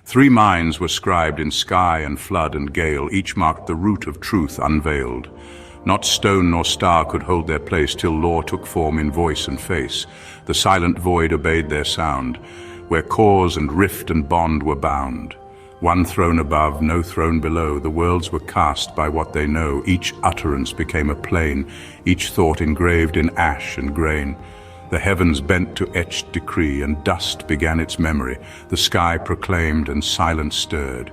3 minds were scribed in sky and flood and gale, each marked the root of truth unveiled. Not stone nor star could hold their place till law took form in voice and face. The silent void obeyed their sound, where cause and rift and bond were bound. One throne above, no throne below, the worlds were cast by what they know. Each utterance became a plane, each thought engraved in ash and grain. The heavens bent to etched decree, and dust began its memory. The sky proclaimed and silence stirred.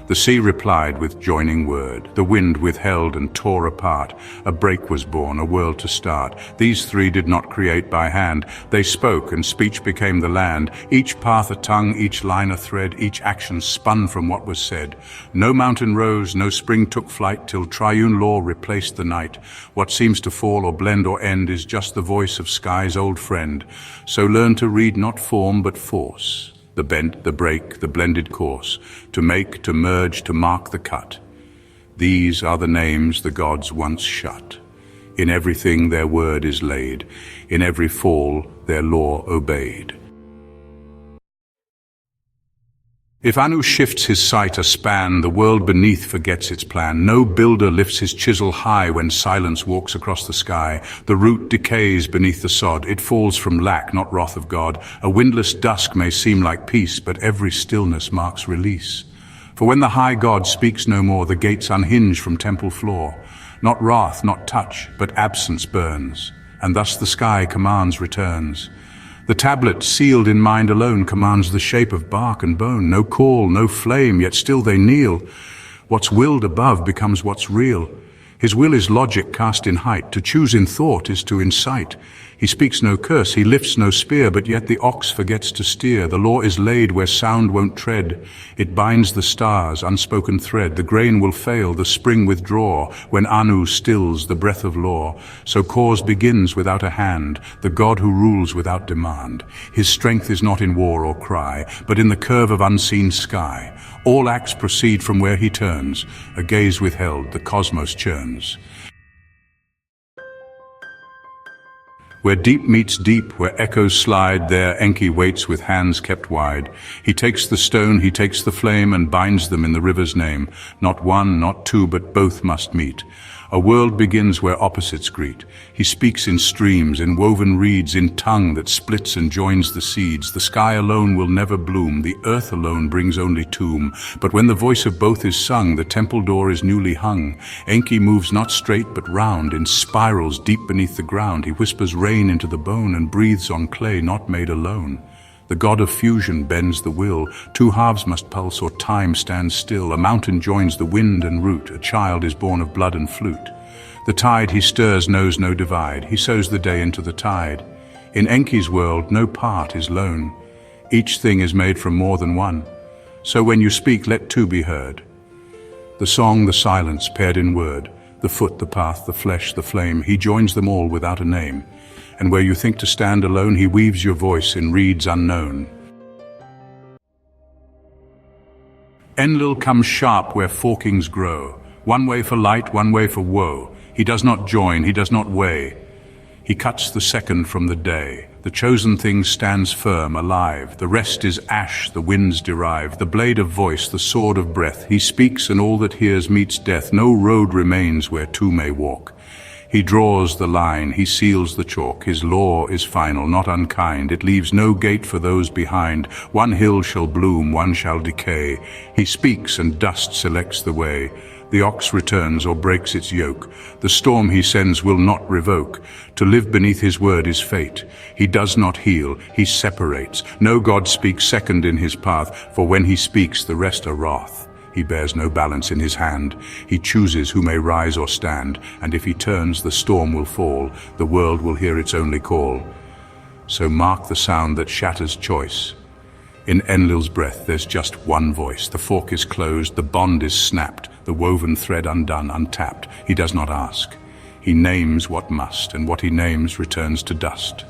The sea replied with joining word. The wind withheld and tore apart. A break was born, a world to start. These 3 did not create by hand. They spoke, and speech became the land. Each path a tongue, each line a thread, each action spun from what was said. No mountain rose, no spring took flight, till triune law replaced the night. What seems to fall or blend or end is just the voice of sky's old friend. So learn to read not form but force. The bent, the break, the blended course, to make, to merge, to mark the cut. These are the names the gods once shut. In everything their word is laid, in every fall their law obeyed. If Anu shifts his sight a span, the world beneath forgets its plan. No builder lifts his chisel high when silence walks across the sky. The root decays beneath the sod. It falls from lack, not wrath of God. A windless dusk may seem like peace, but every stillness marks release. For when the high God speaks no more, the gates unhinge from temple floor. Not wrath, not touch, but absence burns, and thus the sky commands returns. The tablet, sealed in mind alone, commands the shape of bark and bone. No call, no flame, yet still they kneel. What's willed above becomes what's real. His will is logic cast in height. To choose in thought is to incite. He speaks no curse, he lifts no spear, but yet the ox forgets to steer. The law is laid where sound won't tread. It binds the stars, unspoken thread. The grain will fail, the spring withdraw, when Anu stills the breath of law. So cause begins without a hand, the God who rules without demand. His strength is not in war or cry, but in the curve of unseen sky. All acts proceed from where he turns. A gaze withheld, the cosmos churns. Where deep meets deep, where echoes slide, there Enki waits with hands kept wide. He takes the stone, he takes the flame, and binds them in the river's name. Not one, not two, but both must meet. A world begins where opposites greet. He speaks in streams, in woven reeds, in tongue that splits and joins the seeds. The sky alone will never bloom, the earth alone brings only tomb. But when the voice of both is sung, the temple door is newly hung. Enki moves not straight but round, in spirals deep beneath the ground. He whispers rain into the bone and breathes on clay not made alone. The god of fusion bends the will. 2 halves must pulse or time stands still. A mountain joins the wind and root. A child is born of blood and flute. The tide he stirs knows no divide. He sows the day into the tide. In Enki's world no part is lone. Each thing is made from more than one. So when you speak, let 2 be heard. The song, the silence, paired in word. The foot, the path, the flesh, the flame. He joins them all without a name. And where you think to stand alone, he weaves your voice in reeds unknown. Enlil comes sharp where forkings grow. One way for light, one way for woe. He does not join, he does not weigh. He cuts the second from the day. The chosen thing stands firm, alive. The rest is ash, the winds derive. The blade of voice, the sword of breath. He speaks and all that hears meets death. No road remains where 2 may walk. He draws the line, he seals the chalk. His law is final, not unkind. It leaves no gate for those behind. One hill shall bloom, one shall decay. He speaks and dust selects the way. The ox returns or breaks its yoke. The storm he sends will not revoke. To live beneath his word is fate. He does not heal, he separates. No god speaks second in his path, for when he speaks the rest are wrath. He bears no balance in his hand. He chooses who may rise or stand, and if he turns, the storm will fall. The world will hear its only call. So mark the sound that shatters choice. In Enlil's breath there's just one voice. The fork is closed, the bond is snapped, the woven thread undone, untapped. He does not ask. He names what must, and what he names returns to dust.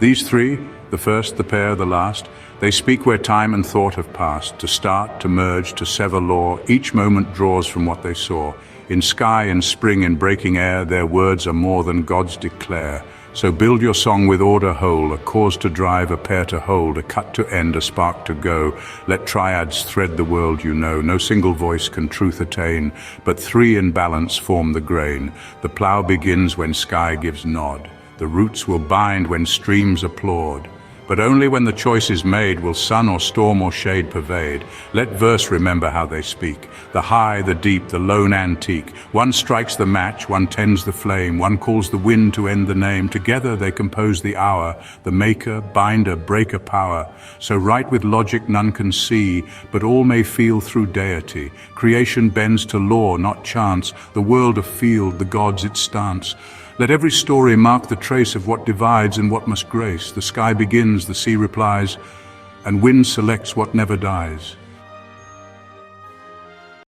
These 3, the first, the pair, the last, they speak where time and thought have passed. To start, to merge, to sever law, each moment draws from what they saw. In sky and spring, in breaking air, their words are more than gods declare. So build your song with order whole, a cause to drive, a pair to hold, a cut to end, a spark to go. Let triads thread the world you know. No single voice can truth attain, but three in balance form the grain. The plough begins when sky gives nod. The roots will bind when streams applaud. But only when the choice is made will sun or storm or shade pervade. Let verse remember how they speak. The high, the deep, the lone antique. One strikes the match, one tends the flame, one calls the wind to end the name. Together they compose the hour, the maker, binder, breaker power. So right with logic none can see, but all may feel through deity. Creation bends to law, not chance, the world a field, the gods its stance. Let every story mark the trace of what divides and what must grace. The sky begins, the sea replies, and wind selects what never dies.